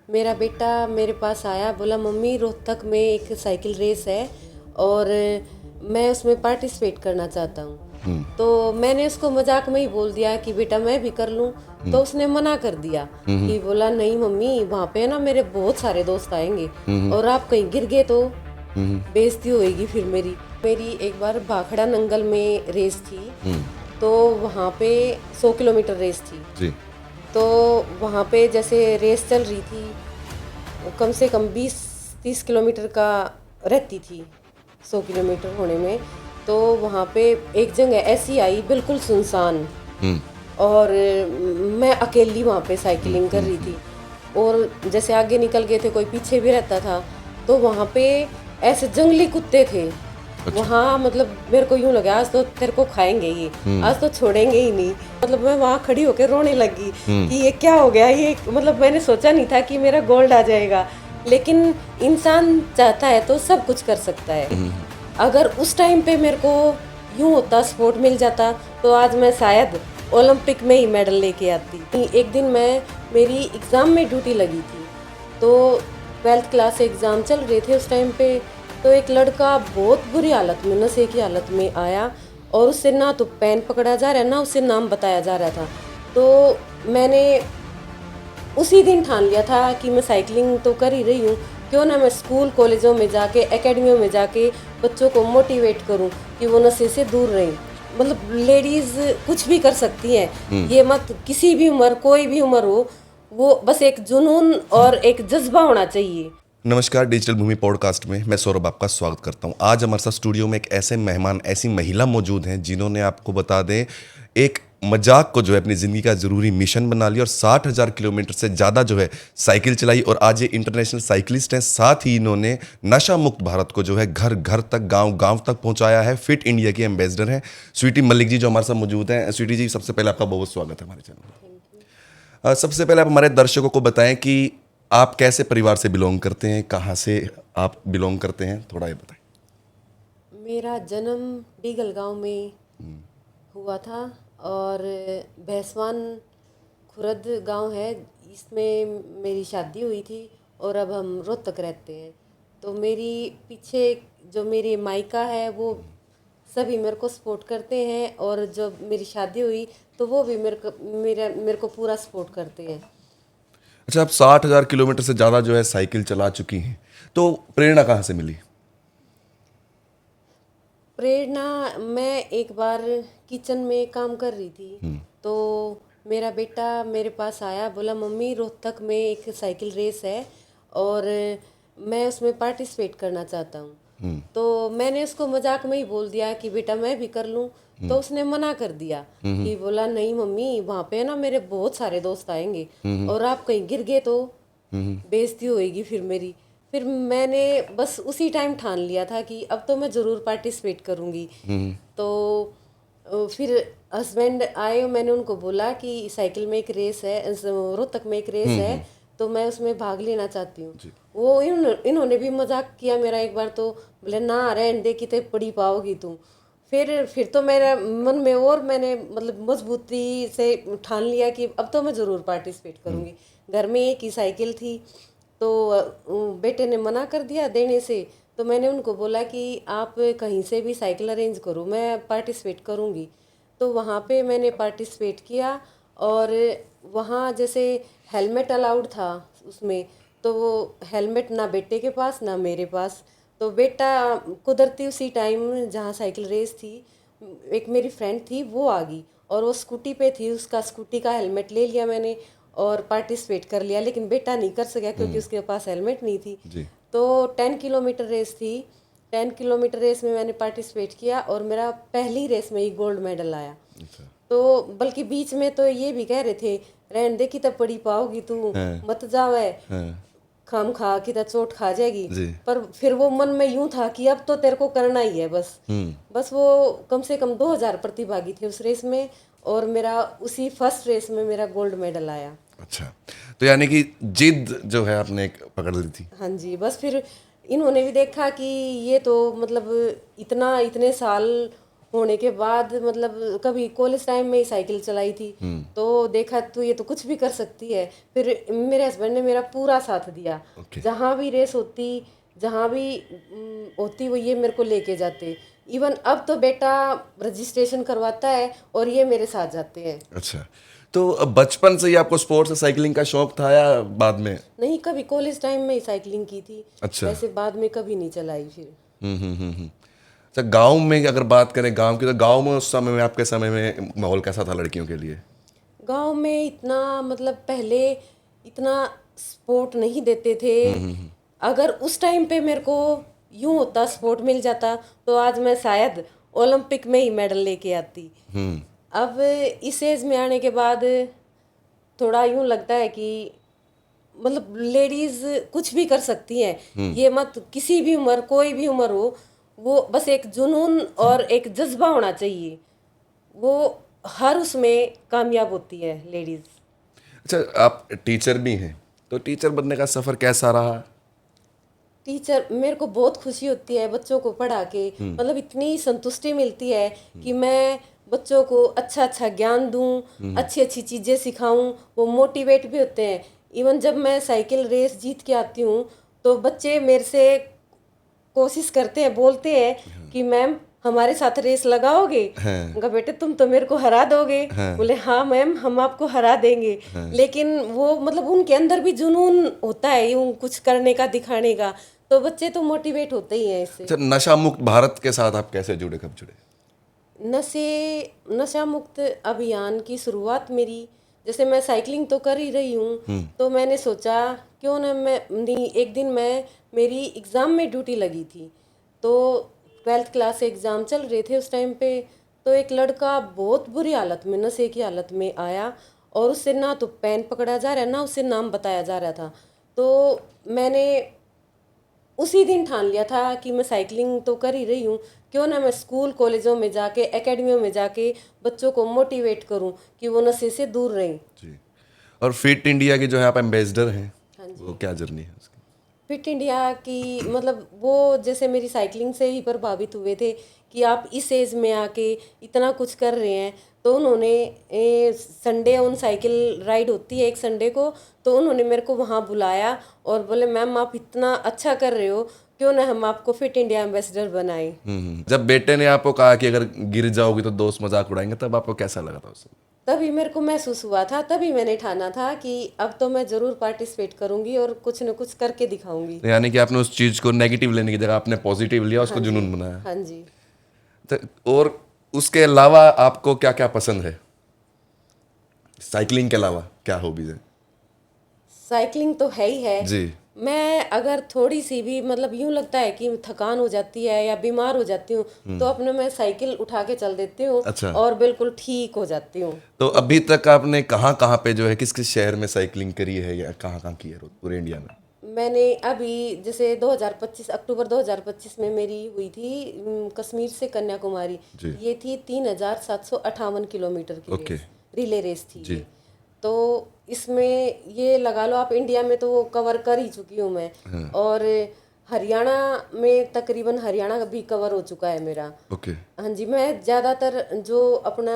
मेरा बेटा मेरे पास आया, बोला मम्मी रोहतक में एक साइकिल रेस है और मैं उसमें पार्टिसिपेट करना चाहता हूँ। तो मैंने उसको मजाक में ही बोल दिया कि बेटा मैं भी कर लूँ। तो उसने मना कर दिया कि बोला नहीं मम्मी, वहाँ पे ना मेरे बहुत सारे दोस्त आएंगे और आप कहीं गिर गए तो बेइज्जती होएगी फिर मेरी एक बार भाखड़ा नंगल में रेस थी। तो वहाँ पे 100 किलोमीटर रेस थी जी। तो वहाँ पे जैसे रेस चल रही थी, कम से कम 20-30 किलोमीटर का रहती थी 100 किलोमीटर होने में। तो वहाँ पे एक जगह ऐसी आई बिल्कुल सुनसान, और मैं अकेली वहाँ पे साइकिलिंग कर रही थी और जैसे आगे निकल गए थे कोई पीछे भी रहता था। तो वहाँ पे ऐसे जंगली कुत्ते थे। वहाँ मतलब मेरे को यूं लगा आज तो तेरे को खाएंगे ये, आज तो छोड़ेंगे ही नहीं। मतलब मैं वहाँ खड़ी होकर रोने लगी कि ये क्या हो गया, ये मतलब मैंने सोचा नहीं था कि मेरा गोल्ड आ जाएगा। लेकिन इंसान चाहता है तो सब कुछ कर सकता है। अगर उस टाइम पे मेरे को यूं होता, स्पोर्ट मिल जाता, तो आज मैं शायद ओलंपिक में ही मेडल लेके आती। एक दिन मेरी एग्ज़ाम में ड्यूटी लगी थी, तो 12th क्लास एग्ज़ाम चल रहे थे उस टाइम पे। तो एक लड़का बहुत बुरी हालत में, नशे की हालत में आया और उससे ना तो पेन पकड़ा जा रहा है ना उससे नाम बताया जा रहा था। तो मैंने उसी दिन ठान लिया था कि मैं साइकिलिंग तो कर ही रही हूँ, क्यों ना मैं स्कूल कॉलेजों में जाके, एकेडमियों में जाके बच्चों को मोटिवेट करूँ कि वो नशे से दूर रहें। मतलब लेडीज़ कुछ भी कर सकती हैं, ये मत किसी भी उम्र, कोई भी उम्र हो, वो बस एक जुनून और एक जज्बा होना चाहिए। नमस्कार, डिजिटल भूमि पॉडकास्ट में मैं सौरभ आपका स्वागत करता हूं। आज हमारे साथ स्टूडियो में एक ऐसे मेहमान, ऐसी महिला मौजूद हैं जिन्होंने, आपको बता दें, एक मजाक को जो है अपनी ज़िंदगी का ज़रूरी मिशन बना लिया और 60,000 किलोमीटर से ज़्यादा जो है साइकिल चलाई और आज ये इंटरनेशनल साइकिलिस्ट हैं। साथ ही इन्होंने नशा मुक्त भारत को जो है घर घर तक, गांव गांव तक पहुंचाया है। फिट इंडिया की एम्बेसडर हैं स्वीटी मलिक जी, जो हमारे साथ मौजूद हैं। स्वीटी जी, सबसे पहले आपका बहुत बहुत स्वागत है हमारे चैनल में। सबसे पहले आप हमारे दर्शकों को बताएं कि आप कैसे परिवार से बिलोंग करते हैं, कहाँ से आप बिलोंग करते हैं, थोड़ा ये बताएं। मेरा जन्म बीगल गांव में हुआ था और भैसवान खुरद गांव है, इसमें मेरी शादी हुई थी और अब हम रोहतक रहते हैं। तो मेरी पीछे जो मेरे मायका है वो सभी मेरे को सपोर्ट करते हैं और जब मेरी शादी हुई तो वो भी मेरे को पूरा सपोर्ट करते हैं। अच्छा, आप 60,000 किलोमीटर से ज़्यादा जो है साइकिल चला चुकी हैं, तो प्रेरणा कहाँ से मिली? प्रेरणा, मैं एक बार किचन में काम कर रही थी, तो मेरा बेटा मेरे पास आया, बोला मम्मी रोहतक में एक साइकिल रेस है और मैं उसमें पार्टिसिपेट करना चाहता हूँ। तो मैंने उसको मजाक में ही बोल दिया कि बेटा मैं भी कर लूँ। तो उसने मना कर दिया कि बोला नहीं मम्मी, वहाँ पे ना मेरे बहुत सारे दोस्त आएंगे और आप कहीं गिर गए तो बेइज्जती होएगी फिर मैंने बस उसी टाइम ठान लिया था कि अब तो मैं ज़रूर पार्टिसिपेट करूँगी। तो फिर हस्बैंड आए, मैंने उनको बोला कि साइकिल में एक रेस है, रोहतक में एक रेस है, तो मैं उसमें भाग लेना चाहती हूँ। वो इन्होंने भी मजाक किया मेरा एक बार, तो बोले ना रहने दे, कितने पड़ी पाओगी तुम। फिर तो मेरा मन में और मैंने मतलब मजबूती से ठान लिया कि अब तो मैं ज़रूर पार्टिसिपेट करूँगी। घर में एक ही साइकिल थी, तो बेटे ने मना कर दिया देने से। तो मैंने उनको बोला कि आप कहीं से भी साइकिल अरेंज करो, मैं पार्टिसिपेट करूँगी। तो वहाँ पे मैंने पार्टिसिपेट किया और वहाँ जैसे हेलमेट अलाउड था उसमें, तो वो हेलमेट ना बेटे के पास ना मेरे पास। तो बेटा कुदरती उसी टाइम जहाँ साइकिल रेस थी, एक मेरी फ्रेंड थी वो आ गई और वो स्कूटी पे थी, उसका स्कूटी का हेलमेट ले लिया मैंने और पार्टिसिपेट कर लिया। लेकिन बेटा नहीं कर सका क्योंकि उसके पास हेलमेट नहीं थी। जी। तो 10 किलोमीटर रेस थी, 10 किलोमीटर रेस में मैंने पार्टिसिपेट किया और मेरा पहली रेस में ही गोल्ड मेडल आया। अच्छा। तो बल्कि बीच में तो ये भी कह रहे थे रहने दे, कि तब पड़ी पाओगी तू, हाँ। मत जावे, हाँ। खाम खा कि चोट खा जाएगी। जी। पर फिर वो मन में यूं था कि अब तो तेरे को करना ही है बस वो कम से कम 2000 प्रतिभागी थे उस रेस में और मेरा उसी फर्स्ट रेस में मेरा गोल्ड मेडल आया। अच्छा, तो यानी कि जिद जो है आपने एक पकड़ ली थी। हाँ जी, बस फिर इन्होंने भी देखा कि ये तो मतलब इतने साल होने के बाद मतलब कभी कॉलेज टाइम में ही साइकिल चलाई थी, तो देखा तो ये तो कुछ भी कर सकती है। फिर मेरे हस्बैंड ने मेरा पूरा साथ दिया। जहाँ भी रेस होती, जहाँ भी होती, वो ये मेरे को लेके जाते। इवन अब तो बेटा रजिस्ट्रेशन करवाता है और ये मेरे साथ जाते हैं। अच्छा, तो बचपन से ही आपको स्पोर्ट्स और साइकिलिंग का शौक था या बाद में? नहीं, कभी कॉलेज टाइम में ही साइकिलिंग की थी। अच्छा। वैसे बाद में कभी नहीं चलाई फिर। अच्छा, गांव में अगर बात करें गांव की, तो गांव में उस समय में, आपके समय में माहौल कैसा था लड़कियों के लिए? गांव में इतना मतलब पहले इतना सपोर्ट नहीं देते थे। अगर उस टाइम पे मेरे को यूं होता, सपोर्ट मिल जाता, तो आज मैं शायद ओलंपिक में ही मेडल लेके आती। अब इस एज में आने के बाद थोड़ा यूं लगता है कि मतलब लेडीज कुछ भी कर सकती हैं। ये मत, किसी भी उम्र, कोई भी उम्र हो, वो बस एक जुनून और एक जज्बा होना चाहिए, वो हर उसमें कामयाब होती है लेडीज। अच्छा, आप टीचर भी हैं, तो टीचर बनने का सफर कैसा रहा? टीचर, मेरे को बहुत खुशी होती है बच्चों को पढ़ा के। मतलब इतनी संतुष्टि मिलती है कि मैं बच्चों को अच्छा अच्छा ज्ञान दूं, अच्छी अच्छी चीज़ें सिखाऊं। वो मोटिवेट भी होते हैं। इवन जब मैं साइकिल रेस जीत के आती हूँ, तो बच्चे मेरे से कोशिश करते हैं, बोलते हैं कि मैम हमारे साथ रेस लगाओगे? उनका बेटे तुम तो मेरे को हरा दोगे। बोले हाँ मैम, हम आपको हरा देंगे। लेकिन वो मतलब उनके अंदर भी जुनून होता है यूं कुछ करने का, दिखाने का, तो बच्चे तो मोटिवेट होते ही हैं इससे। अच्छा, नशा मुक्त भारत के साथ आप कैसे जुड़े, कब जुड़े? नशा मुक्त अभियान की शुरुआत मेरी, जैसे मैं साइकिलिंग तो कर ही रही हूँ, तो मैंने सोचा क्यों ना मैं नहीं, एक दिन मेरी एग्ज़ाम में ड्यूटी लगी थी, तो 12th क्लास से एग्ज़ाम चल रहे थे उस टाइम पे। तो एक लड़का बहुत बुरी हालत में, नशे की हालत में आया, और उससे ना तो पेन पकड़ा जा रहा, ना उससे नाम बताया जा रहा था। तो मैंने उसी दिन ठान लिया था कि मैं साइकिलिंग तो कर ही रही हूँ, क्यों ना मैं स्कूल कॉलेजों में जाके, एकेडमियों में जाके बच्चों को मोटिवेट करूँ कि वो नशे से दूर रहें। जी। और फिट इंडिया के जो है आप एम्बेसडर हैं, हाँ जी। वो क्या जर्नी है उसकी? फिट इंडिया की मतलब वो जैसे मेरी साइकिलिंग से ही प्रभावित हुए थे कि आप इस एज में आके इतना कुछ कर रहे हैं। तो उन्होंने संडे ऑन साइकिल राइड होती है एक संडे को, तो उन्होंने मेरे को वहाँ बुलाया और बोले मैम आप इतना अच्छा कर रहे हो, क्यों ना हम आपको फिट इंडिया एम्बेसडर बनाएं। जब बेटे ने आपको कहा कि अगर गिर जाओगी तो दोस्त मजाक उड़ाएंगे, तब आपको कैसा लगा था उस समय? तभी मेरे को महसूस हुआ था, तभी मैंने ठाना था कि अब तो मैं ज़रूर पार्टिसिपेट करूंगी और कुछ न कुछ करके दिखाऊंगी। तो यानी कि आपने उस चीज को नेगेटिव लेने की जगह आपने पॉजिटिव लिया, उसको हाँ जी, जुनून बनाया। हाँ जी। तो और उसके अलावा आपको क्या क्या पसंद है, साइकिलिंग के अलावा क्या हॉबीज है? साइकिलिंग तो है ही है। जी। मैं अगर थोड़ी सी भी मतलब यूं लगता है कि थकान हो जाती है या बीमार हो जाती हूँ, तो अपने मैं साइकिल उठा के चल देती हूँ। अच्छा। और बिल्कुल ठीक हो जाती हूँ। तो अभी तक आपने कहाँ कहाँ पे जो है, किस किस शहर में साइकिलिंग करी है या कहाँ कहाँ की है पूरे इंडिया में? मैंने अभी जैसे 2025 अक्टूबर 2025 में मेरी हुई थी कश्मीर से कन्याकुमारी। जी। ये थी 3758 किलोमीटर की ओके। रिले रेस थी जी। ये। तो इसमें ये लगा लो आप, इंडिया में तो कवर कर ही चुकी हूँ मैं। और हरियाणा में तकरीबन हरियाणा भी कवर हो चुका है मेरा। ओके। हाँ जी, मैं ज़्यादातर जो अपना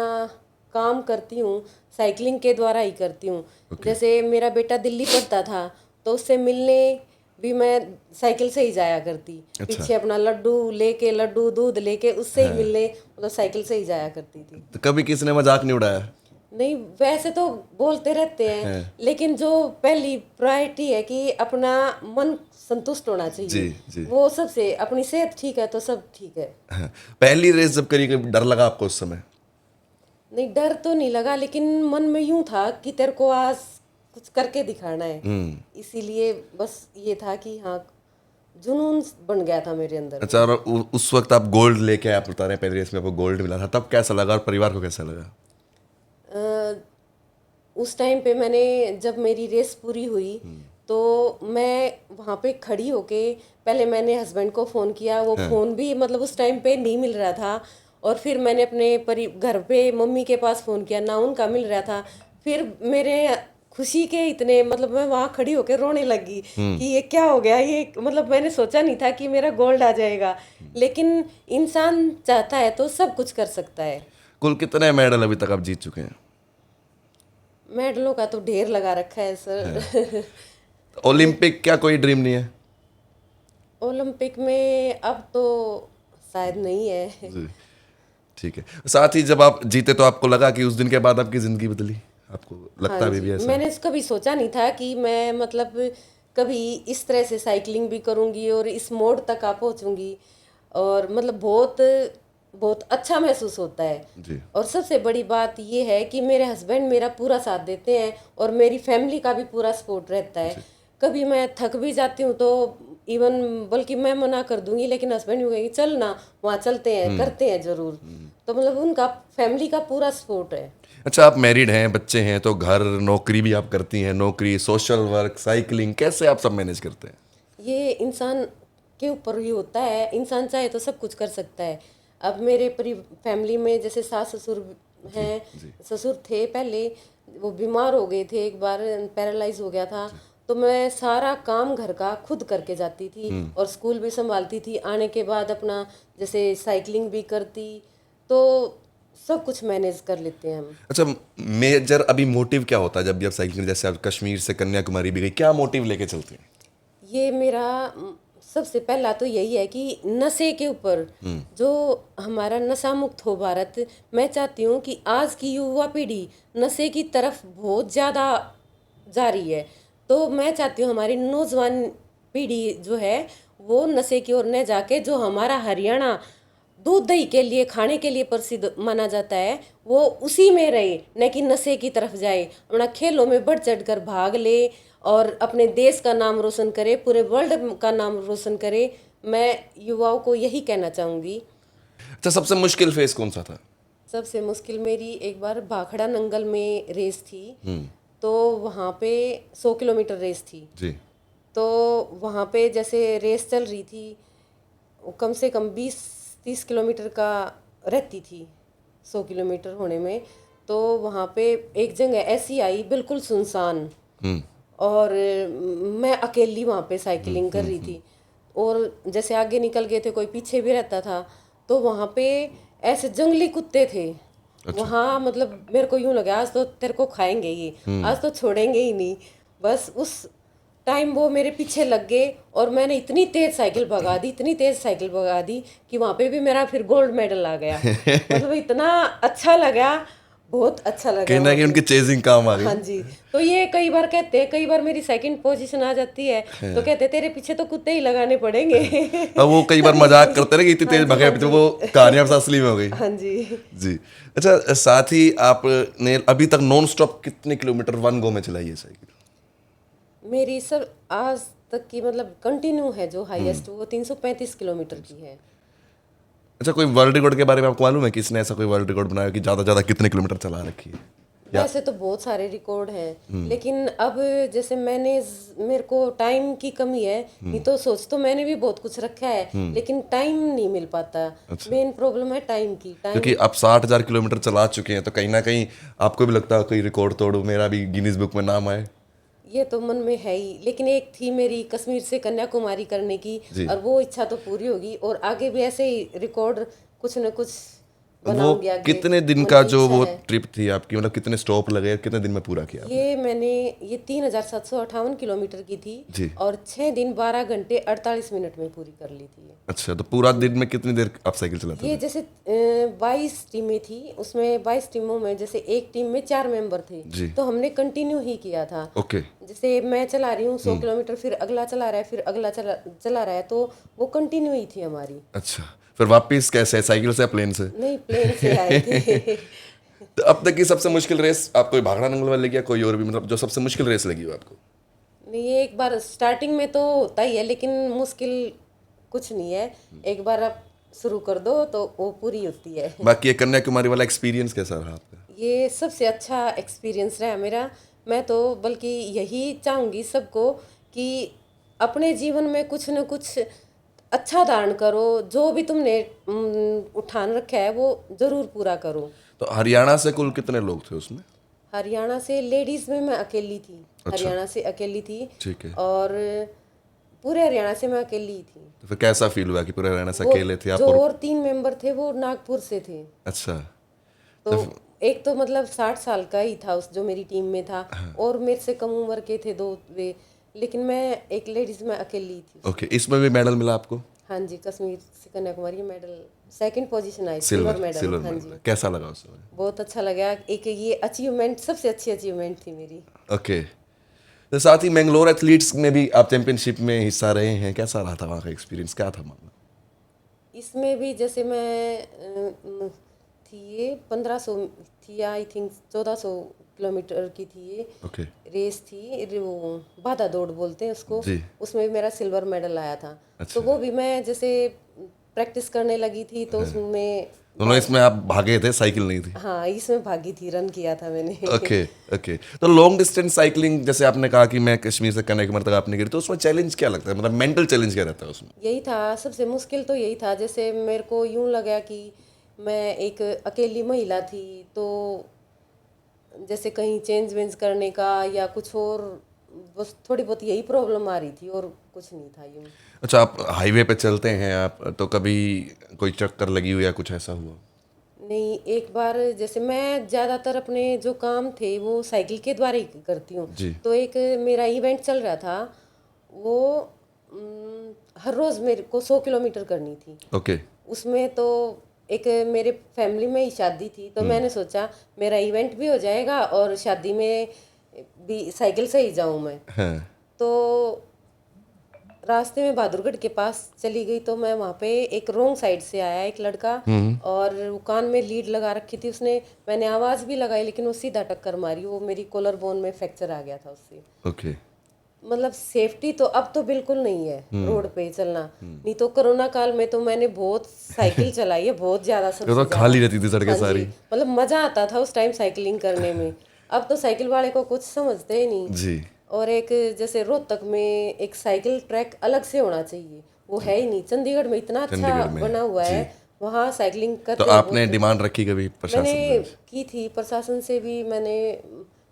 काम करती हूँ साइकिलिंग के द्वारा ही करती हूँ। जैसे मेरा बेटा दिल्ली पढ़ता था, तो उससे मिलने भी मैं साइकिल से ही जाया करती। पीछे अपना लड्डू दूध लेके उससे ही मिलने, मतलब साइकिल से ही जाया करती थी। तो कभी किसी ने मजाक नहीं उड़ाया? नहीं, वैसे तो बोलते रहते हैं, लेकिन जो पहली प्रायोरिटी है कि अपना मन संतुष्ट होना चाहिए। जी, जी। वो सबसे, अपनी सेहत ठीक है तो सब ठीक है। हाँ। पहली रेस जब करी, कभी डर लगा आपको उस समय? नहीं, डर तो नहीं लगा, लेकिन मन में यूं था कि तेरे को आज कुछ करके दिखाना है। इसीलिए बस ये था कि हाँ, जुनून बन गया था मेरे अंदर। अच्छा, और उस वक्त आप गोल्ड लेके आए, आप बता रहे हैं पहली रेस में आपको गोल्ड मिला था, तब कैसा लगा और परिवार को कैसा लगा? उस टाइम पे मैंने, जब मेरी रेस पूरी हुई, तो मैं वहाँ पे खड़ी होके पहले मैंने हस्बैंड को फ़ोन किया। वो फ़ोन भी मतलब उस टाइम पे नहीं मिल रहा था। और फिर मैंने अपने घर पे मम्मी के पास फ़ोन किया, ना उनका मिल रहा था। फिर मेरे खुशी के इतने, मतलब मैं वहां खड़ी होकर रोने लगी कि ये क्या हो गया, ये मतलब मैंने सोचा नहीं था कि मेरा गोल्ड आ जाएगा। लेकिन इंसान चाहता है तो सब कुछ कर सकता है। कुल कितने मेडल अभी तक आप जीत चुके हैं? मेडलों का तो ढेर लगा रखा है सर। ओलंपिक क्या कोई ड्रीम नहीं है? ओलंपिक में अब तो शायद नहीं है। जी, ठीक है। साथ ही जब आप जीते तो आपको लगा कि उस दिन के बाद आपकी जिंदगी बदली? आपको लगता हाँ अभी भी जी, ऐसा? मैंने कभी सोचा नहीं था कि मैं मतलब कभी इस तरह से साइकिलिंग भी करूंगी और इस मोड़ तक आ पहुंचूंगी। और मतलब बहुत बहुत अच्छा महसूस होता है। जी। और सबसे बड़ी बात ये है कि मेरे हस्बैंड मेरा पूरा साथ देते हैं और मेरी फैमिली का भी पूरा सपोर्ट रहता है। कभी मैं थक भी जाती हूँ तो इवन बल्कि मैं मना कर दूंगी, लेकिन हस्बैंड भी कहेंगे चल ना, वहाँ चलते हैं, करते हैं जरूर। तो मतलब उनका फैमिली का पूरा सपोर्ट है। अच्छा, आप मैरिड हैं, बच्चे हैं, तो घर, नौकरी भी आप करती हैं, नौकरी, सोशल वर्क, साइकिलिंग, कैसे आप सब मैनेज करते हैं? ये इंसान के ऊपर ही होता है, इंसान चाहे तो सब कुछ कर सकता है। अब मेरे फैमिली में जैसे सास ससुर हैं, ससुर थे पहले, वो बीमार हो गए थे, एक बार पैरालाइज हो गया था। तो मैं सारा काम घर का खुद करके जाती थी और स्कूल भी संभालती थी। आने के बाद अपना जैसे साइकिलिंग भी करती, तो सब कुछ मैनेज कर लेते हैं हम। अच्छा, मेजर अभी मोटिव क्या होता है जब भी आप साइकिलिंग, जैसे आप कश्मीर से कन्याकुमारी भी गई, क्या मोटिव लेके चलते हैं? ये मेरा सबसे पहला तो यही है कि नशे के ऊपर जो हमारा नशा मुक्त हो भारत। मैं चाहती हूँ कि आज की युवा पीढ़ी नशे की तरफ बहुत ज़्यादा जा रही है। तो मैं चाहती हूँ हमारी नौजवान पीढ़ी जो है वो नशे की ओर न जाके, जो हमारा हरियाणा दूध दही के लिए खाने के लिए प्रसिद्ध माना जाता है, वो उसी में रहे, न कि नशे की तरफ जाए। अपना खेलों में बढ़ चढ़ कर भाग ले और अपने देश का नाम रोशन करे, पूरे वर्ल्ड का नाम रोशन करे। मैं युवाओं को यही कहना चाहूँगी। अच्छा, सबसे मुश्किल फेस कौन सा था? सबसे मुश्किल मेरी एक बार भाखड़ा नंगल में रेस थी। तो वहाँ पे 100 किलोमीटर रेस थी। जी। तो वहाँ पे जैसे रेस चल रही थी, वो कम से कम 20-30 किलोमीटर का रहती थी 100 किलोमीटर होने में। तो वहाँ पे एक जगह ऐसी आई बिल्कुल सुनसान, और मैं अकेली वहाँ पे साइकिलिंग कर रही थी। और जैसे आगे निकल गए थे, कोई पीछे भी रहता था। तो वहाँ पे ऐसे जंगली कुत्ते थे। वहाँ मतलब मेरे को यूं लगा आज तो तेरे को खाएंगे ये, आज तो छोड़ेंगे ही नहीं। बस उस टाइम वो मेरे पीछे लग गए और मैंने इतनी तेज साइकिल भगा दी, इतनी तेज साइकिल भगा दी कि वहाँ पे भी मेरा फिर गोल्ड मेडल आ गया। मतलब इतना अच्छा लगा, बहुत अच्छा लगा कहीं ना वहाँ कहीं पे। उनकी चेजिंग काम आ हाँ गई। जी। तो ये कई बार कहते हैं, कई बार मेरी सेकंड पोजीशन आ जाती है तो कहते हैं तेरे पीछे तो कुत्ते ही लगाने पड़ेंगे। अब वो कई बार मजाक करते रहे कि इतनी हाँ तेज जी, भगे, हाँ तो जी। वो कहानियां असली में हो गई। हाँ जी। जी। अच्छा, साथ ही आपने अभी तक नॉन स्टॉप कितने किलोमीटर वन गो में चलाई है साइकिल? मेरी सब आज तक की मतलब कंटिन्यू है जो हाईएस्ट, वो 335 किलोमीटर की है। अच्छा, कोई वर्ल्ड रिकॉर्ड के बारे में आपको मालूम है कि इसने ऐसा कोई वर्ल्ड रिकॉर्ड बनाया कि ज्यादा ज्यादा कितने किलोमीटर चला रखी है? वैसे तो बहुत सारे रिकॉर्ड हैं, लेकिन अब जैसे मेरे को टाइम की कमी है। नहीं तो सोच तो मैंने भी बहुत कुछ रखा है, लेकिन टाइम नहीं मिल पाता। मेन प्रॉब्लम है टाइम की। क्योंकि आप 60,000 किलोमीटर चला चुके हैं, तो कहीं ना कहीं आपको भी लगता है कोई रिकॉर्ड तोड़ू, मेरा भी गिनीज बुक में नाम आए। ये तो मन में है ही, लेकिन एक थी मेरी कश्मीर से कन्याकुमारी करने की, और वो इच्छा तो पूरी होगी और आगे भी ऐसे ही रिकॉर्ड कुछ न कुछ वो बनाऊंगी आगे। कितने दिन मन का की जो इच्छा वो है। ट्रिप थी आपकी, मतलब कितने स्टॉप लगे, कितने दिन में पूरा किया आपने? ये 3758 किलोमीटर की थी जी। और 6 दिन 12 घंटे 48 मिनट में पूरी कर ली थी। अच्छा, तो पूरा दिन में कितनी देर आप साइकिल चलाते ये थे? जैसे 22 टीमें थी, उसमें 22 टीमों में जैसे एक टीम में 4 मेंबर थे। जी। तो हमने कंटिन्यू ही किया था। ओके। जैसे मैं चला रही हूँ 100 किलोमीटर, फिर अगला चला रहा है, फिर अगला चला रहा है, तो वो कंटिन्यू ही थी हमारी। अच्छा, फिर वापस कैसे, साइकिल से या प्लेन से? नहीं, प्लेन से आए थे। तो अब तक की सबसे मुश्किल रेस आपको कोई भाखड़ा नंगल वाले लगी या कोई और भी, मतलब जो सबसे मुश्किल रेस लगी हो आपको? नहीं, ये एक बार स्टार्टिंग में तो होता ही है, लेकिन मुश्किल कुछ नहीं है। एक बार आप शुरू कर दो तो वो पूरी होती है। बाकी ये कन्याकुमारी वाला एक्सपीरियंस कैसा रहा आपका? ये सबसे अच्छा एक्सपीरियंस रहा मेरा। मैं तो बल्कि यही चाहूँगी सबको कि अपने जीवन में कुछ न कुछ अच्छा धारण करो, जो भी तुमने उठान रखा है वो जरूर पूरा करो। तो हरियाणा से कुल कितने लोग थे उसमें? हरियाणा से लेडीज में मैं अकेली थी। हरियाणा से अकेली थी। ठीक है। और पूरे हरियाणा से मैं अकेली ही थी। तो फिर कैसा फील हुआ कि पूरे हरियाणा से वो अकेले थे आप? जो और और 3 मेंबर थे वो नागपुर से थे। अच्छा। तो एक तो मतलब 60 साल का ही था उस जो मेरी टीम में था, और मेरे से कम उम्र के थे 2 वे, लेकिन मैं एक लेडीज में अकेली थी। ओके, इसमें भी मेडल मिला आपको? हाँ जी, कश्मीर से कन्याकुमारी मेडल 2nd पोजीशन आई, सिल्वर सिल्वर मेडल। सिल्वर हाँ मेडल। जी, कैसा लगा उस समय? बहुत अच्छा लगा। एक ये अचीवमेंट सबसे अच्छी अचीवमेंट थी मेरी। ओके। तो साथ ही मैंगलोर एथलीट्स में भी आप चैंपियनशिप में हिस्सा रहे हैं, कैसा रहा था वहाँ का एक्सपीरियंस, क्या था मामला? इसमें भी जैसे मैं थी ये 1500 थी, आई थिंक 1400 किलोमीटर की थी ये ओके रेस थी। वो बाधा दौड़ बोलते हैं उसको। जी। उसमें भी मेरा सिल्वर मेडल आया था। अच्छा। तो वो भी मैं जैसे प्रैक्टिस करने लगी थी तो उसमें दोनों इसमें आप भागे थे, साइकिल नहीं थी? हाँ, इसमें भागी थी, रन किया था मैंने। Okay okay. तो लॉन्ग डिस्टेंस साइकिलिंग, जैसे आपने कहा कि मैं कश्मीर से कन्याकुमारी तक आपने करी, तो उसमें चैलेंज क्या लगता है, मतलब मेंटल चैलेंज क्या रहता है उसमें? यही था सबसे मुश्किल, तो यही था। जैसे मेरे को यूं लगा कि मैं एक अकेली महिला थी, तो जैसे कहीं चेंज वेंज करने का या कुछ और, बस थोड़ी बहुत यही प्रॉब्लम आ रही थी और कुछ नहीं था यूं। अच्छा, आप हाईवे पे चलते हैं आप, तो कभी कोई चक्कर लगी हो या कुछ ऐसा हुआ? नहीं, एक बार जैसे मैं ज़्यादातर अपने जो काम थे वो साइकिल के द्वारा ही करती हूँ। जी। तो एक मेरा इवेंट चल रहा था, वो हर रोज़ मेरे को 100 किलोमीटर करनी थी। ओके। उसमें तो एक मेरे फैमिली में ही शादी थी, तो मैंने सोचा मेरा इवेंट भी हो जाएगा और शादी में भी साइकिल से ही जाऊँ मैं। हाँ। तो रास्ते में बहादुरगढ़ के पास चली गई, तो मैं वहाँ पे एक रोंग साइड से आया एक लड़का, और वो कान में लीड लगा रखी थी उसने। मैंने आवाज़ भी लगाई लेकिन वो सीधा टक्कर मारी, वो मेरी कॉलर बोन में फ्रैक्चर आ गया था उससे। ओके। मतलब सेफ्टी तो अब तो बिल्कुल नहीं है रोड पे चलना। नहीं तो कोरोना काल में तो मैंने बहुत साइकिल चलाई है, बहुत ज्यादा, तो सबसे खाली ज्यादा। रहती थी सड़कें हाँ जी, सारी? मतलब मजा आता था उस टाइम साइकिलिंग करने में। अब तो साइकिल वाले को कुछ समझते ही नहीं। जी। और एक जैसे रोहतक में एक साइकिल ट्रैक अलग से होना चाहिए, वो है ही नहीं। चंडीगढ़ में इतना अच्छा चंडीगढ़ में बना हुआ जी। है, वहाँ साइकिलिंग तो करते हैं आपने बहुत। डिमांड रखी कभी मैंने प्रशासन से? की थी, प्रशासन से भी मैंने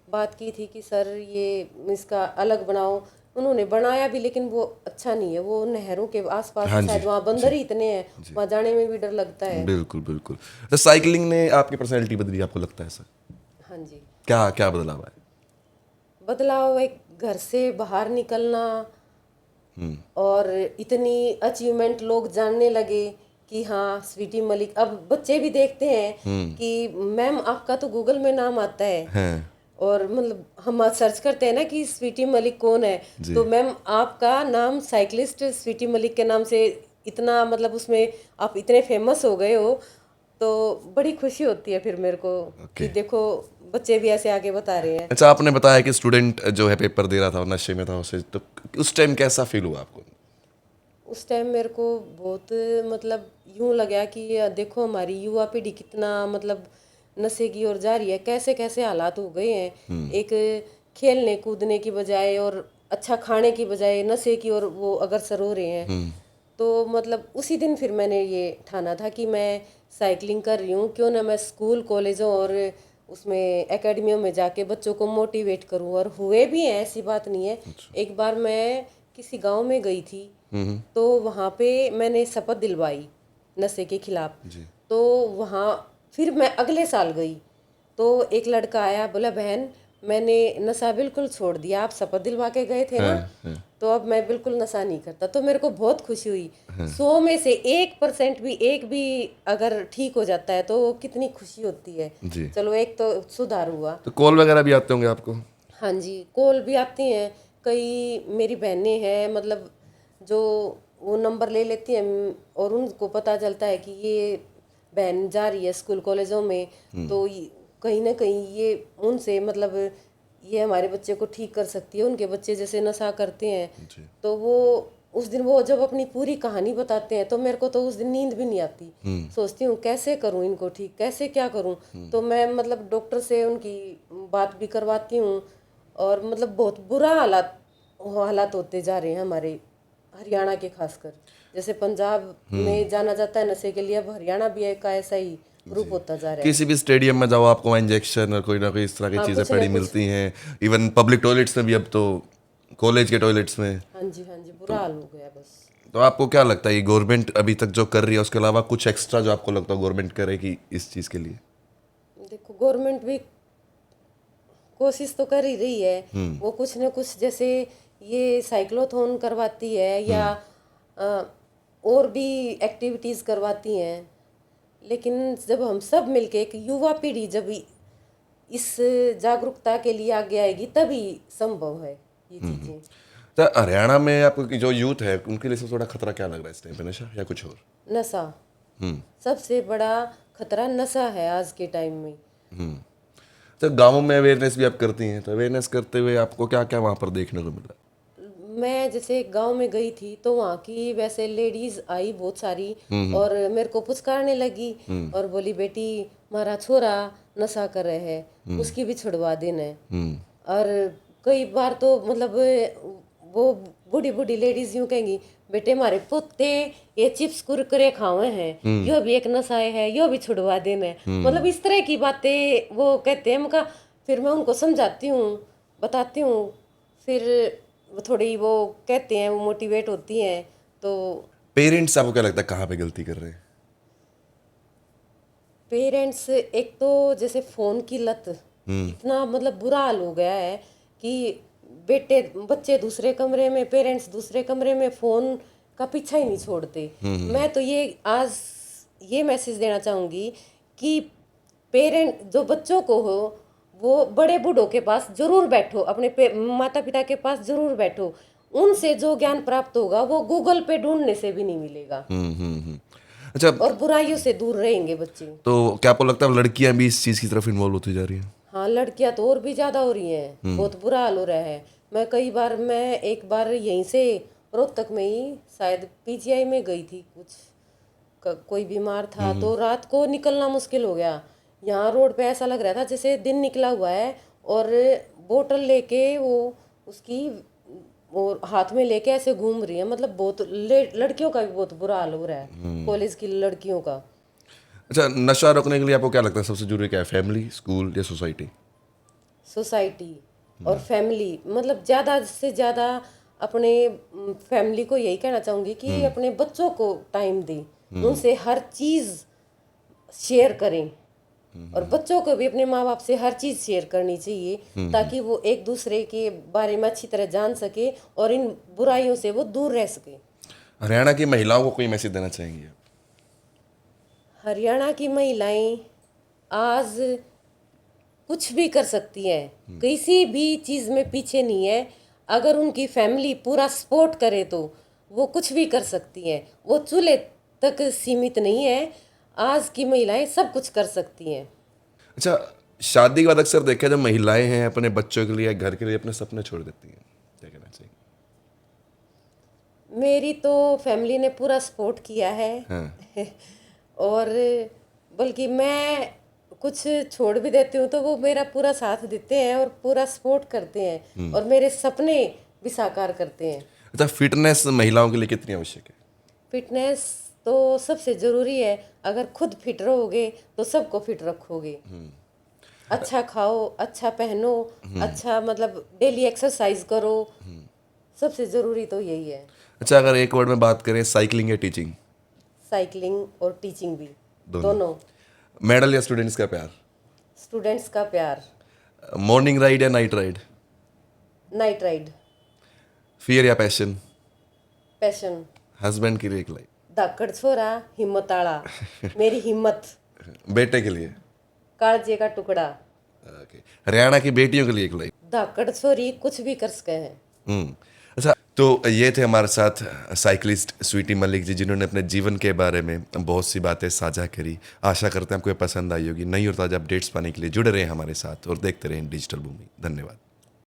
बात की थी कि सर ये इसका अलग बनाओ। उन्होंने बनाया भी लेकिन वो अच्छा नहीं है, वो नहरों के आसपास हाँ है, जी शायद वहाँ बंदर ही इतने हैं, वहाँ जाने में भी डर लगता है। बिल्कुल बिल्कुल। तो साइकिलिंग ने आपकी पर्सनैलिटी बदली, आपको लगता है सर? हाँ जी, क्या क्या बदलाव है? बदलाव एक घर से बाहर निकलना, और इतनी अचीवमेंट लोग जानने लगे कि हाँ स्वीटी मलिक। अब बच्चे भी देखते हैं कि मैम आपका तो गूगल में नाम आता है, हाँ और मतलब हम सर्च करते हैं ना कि स्वीटी मलिक कौन है, जी। तो मैम आपका नाम साइकिलिस्ट स्वीटी मलिक के नाम से इतना, मतलब उसमें आप इतने फेमस हो गए हो। तो बड़ी खुशी होती है फिर मेरे को कि ओके। देखो बच्चे भी ऐसे आगे बता रहे हैं। अच्छा, आपने बताया कि स्टूडेंट जो है पेपर दे रहा था और नशे में था उसे, तो उस टाइम कैसा फील हुआ आपको? उस टाइम मेरे को बहुत, मतलब यूं लगा कि देखो हमारी युवा पीढ़ी कितना मतलब नशे की ओर जा रही है, कैसे कैसे हालात हो गए हैं। एक खेलने कूदने की बजाय और अच्छा खाने की बजाय नशे की ओर वो अग्रसर हो रहे हैं। तो मतलब उसी दिन फिर मैंने ये ठाना था कि मैं साइकिलिंग कर रही हूँ, क्यों ना मैं स्कूल कॉलेजों और उसमें एकेडमियों में जाके बच्चों को मोटिवेट करूँ। और हुए भी हैं, ऐसी बात नहीं है। एक बार मैं किसी गांव में गई थी, तो वहाँ पे मैंने शपथ दिलवाई नशे के खिलाफ। तो वहाँ फिर मैं अगले साल गई, तो एक लड़का आया, बोला बहन मैंने नशा बिल्कुल छोड़ दिया, आप शपथ दिलवा के गए थे ना, तो अब मैं बिल्कुल नशा नहीं करता। तो मेरे को बहुत खुशी हुई। 100 में से 1% भी, एक भी अगर ठीक हो जाता है तो कितनी खुशी होती है। जी। चलो एक तो सुधार हुआ। तो कॉल वगैरह भी आते होंगे आपको? हाँ जी, कॉल भी आती हैं। कई मेरी बहनें हैं, मतलब जो वो नंबर ले लेती हैं और उनको पता चलता है कि ये बहन जा रही है स्कूल कॉलेजों में, तो कहीं ना कहीं ये उनसे, मतलब ये हमारे बच्चे को ठीक कर सकती है, उनके बच्चे जैसे नशा करते हैं। जी। तो वो उस दिन वो जब अपनी पूरी कहानी बताते हैं तो मेरे को तो उस दिन नींद भी नहीं आती। सोचती हूँ कैसे करूँ इनको ठीक, कैसे क्या करूँ। तो मैं मतलब डॉक्टर से उनकी बात भी करवाती हूँ। और मतलब बहुत बुरा हालात होते जा रहे हैं हमारे हरियाणा के, खासकर जैसे पंजाब में जाना जाता है नशे के लिए, अब हरियाणा भी एक ऐसा ही प्रूफ होता जा रहा है। किसी भी स्टेडियम में जाओ आपको इंजेक्शन और कोई ना कोई इस तरह की चीज़ें कुछ ना पड़ी कुछ। मिलती हैं। इवन पब्लिक टॉयलेट्स में भी, अब तो कॉलेज के टॉयलेट्स में। हाँ जी, बुरा हाल हो गया बस। तो आपको क्या लगता है, ये गवर्नमेंट अभी तक जो कर रही है उसके अलावा कुछ एक्स्ट्रा जो आपको लगता है गवर्नमेंट करेगी इस चीज़ के लिए? देखो, गवर्नमेंट भी कोशिश तो कर ही रही है। वो कुछ न कुछ, जैसे ये साइक्लोथॉन करवाती है या और भी एक्टिविटीज़ करवाती हैं, लेकिन जब हम सब मिलके एक युवा पीढ़ी जब इस जागरूकता के लिए आगे आएगी तभी संभव है ये चीज़ें। तो हरियाणा में आपको की जो यूथ है उनके लिए सबसे बड़ा खतरा क्या लग रहा है इस टाइम पे, नशा या कुछ और? नशा सबसे बड़ा खतरा नशा है आज के टाइम में। तो गाँवों में अवेयरनेस भी आप करती हैं, तो अवेयरनेस करते हुए आपको क्या क्या वहाँ पर देखने को मिला? मैं जैसे गांव में गई थी तो वहाँ की वैसे लेडीज आई बहुत सारी और मेरे को पुचकारने लगी और बोली, बेटी हमारा छोरा नशा कर रहे हैं, उसकी भी छुड़वा देना है। और कई बार तो मतलब वो बूढ़ी बूढ़ी लेडीज यूं कहेंगी, बेटे हमारे पोते ये चिप्स कुरकुरे खावे हैं, यो भी एक नशा है, यो भी छुड़वा देना है। मतलब इस तरह की बातें वो कहते हैं। उनका फिर मैं उनको समझाती हूँ, बताती हूँ, फिर वो थोड़ी वो कहते हैं, वो मोटिवेट होती हैं। तो पेरेंट्स आपको क्या लगता है कहाँ पे गलती कर रहे हैं? पेरेंट्स एक तो जैसे फ़ोन की लत इतना मतलब बुरा हाल हो गया है कि बच्चे दूसरे कमरे में, पेरेंट्स दूसरे कमरे में, फ़ोन का पीछा ही नहीं छोड़ते। मैं तो ये मैसेज देना चाहूँगी कि पेरेंट जो बच्चों को हो वो बड़े बूढ़ों के पास जरूर बैठो, अपने माता पिता के पास जरूर बैठो। उनसे जो ज्ञान प्राप्त होगा वो गूगल पे ढूंढने से भी नहीं मिलेगा। अच्छा, और बुराइयों से दूर रहेंगे बच्चे। तो क्या आपको लगता है लड़कियां भी इस चीज़ की तरफ इन्वॉल्व होती जा रही हैं? हाँ, लड़कियां तो और भी ज़्यादा हो रही हैं, बहुत बुरा हाल हो रहा है। मैं एक बार यहीं से रोहतक में ही शायद पीजीआई में गई थी, कोई बीमार था तो रात को निकलना मुश्किल हो गया। यहाँ रोड पे ऐसा लग रहा था जैसे दिन निकला हुआ है, और बोतल लेके वो उसकी और हाथ में लेके ऐसे घूम रही है। मतलब बहुत लड़कियों का भी बहुत बुरा हाल हो रहा है, कॉलेज की लड़कियों का। अच्छा, नशा रोकने के लिए आपको क्या लगता है सबसे जरूरी क्या है, फैमिली, स्कूल या सोसाइटी? सोसाइटी और फैमिली, मतलब ज़्यादा से ज़्यादा अपने फैमिली को यही कहना चाहूँगी कि अपने बच्चों को टाइम दें, उनसे हर चीज़ शेयर करें, और बच्चों को भी अपने माँ बाप से हर चीज़ शेयर करनी चाहिए ताकि वो एक दूसरे के बारे में अच्छी तरह जान सके और इन बुराइयों से वो दूर रह सके। हरियाणा की महिलाओं को कोई मैसेज देना चाहेंगे? हरियाणा की महिलाएं आज कुछ भी कर सकती हैं, किसी भी चीज़ में पीछे नहीं है। अगर उनकी फैमिली पूरा सपोर्ट करे तो वो कुछ भी कर सकती हैं। वो चूल्हे तक सीमित नहीं है, आज की महिलाएं सब कुछ कर सकती हैं। अच्छा, शादी के बाद अक्सर देखा जब महिलाएं हैं अपने बच्चों के लिए, घर के लिए अपने सपने छोड़ देती हैं, क्या कहना चाहिए? मेरी तो फैमिली ने पूरा सपोर्ट किया है। हाँ। और बल्कि मैं कुछ छोड़ भी देती हूँ तो वो मेरा पूरा साथ देते हैं और पूरा सपोर्ट करते हैं और मेरे सपने भी साकार करते हैं। अच्छा, फिटनेस महिलाओं के लिए कितनी आवश्यक है? फिटनेस तो सबसे ज़रूरी है। अगर खुद फिट रहोगे तो सबको फिट रखोगे। अच्छा खाओ, अच्छा पहनो, अच्छा मतलब डेली एक्सरसाइज करो, सबसे ज़रूरी तो यही है। अच्छा, अगर एक वर्ड में बात करें, साइकिलिंग या टीचिंग? साइकिलिंग और टीचिंग भी, दोनों। दोनों। मेडल या स्टूडेंट्स का प्यार? स्टूडेंट्स का प्यार। मॉर्निंग राइड या night ride? Night ride. Fear या पैशन? पैशन। हस्बैंड के लिए एक लाइन? धाकड़ छोरा हिम्मत आला, मेरी हिम्मत। बेटे के लिए? कालजे का टुकड़ा। ओके। हरियाणा की बेटियों के लिए एक लाइन? धाकड़ छोरी कुछ भी कर सके हैं। अच्छा, तो ये थे हमारे साथ साइकिलिस्ट स्वीटी मलिक जी, जिन्होंने अपने जीवन के बारे में बहुत सी बातें साझा करी। आशा करते हैं आपको ये पसंद आई होगी। नई और ताज़ा अपडेट्स पाने के लिए जुड़े रहें हमारे साथ और देखते रहें डिजिटल भूमि। धन्यवाद।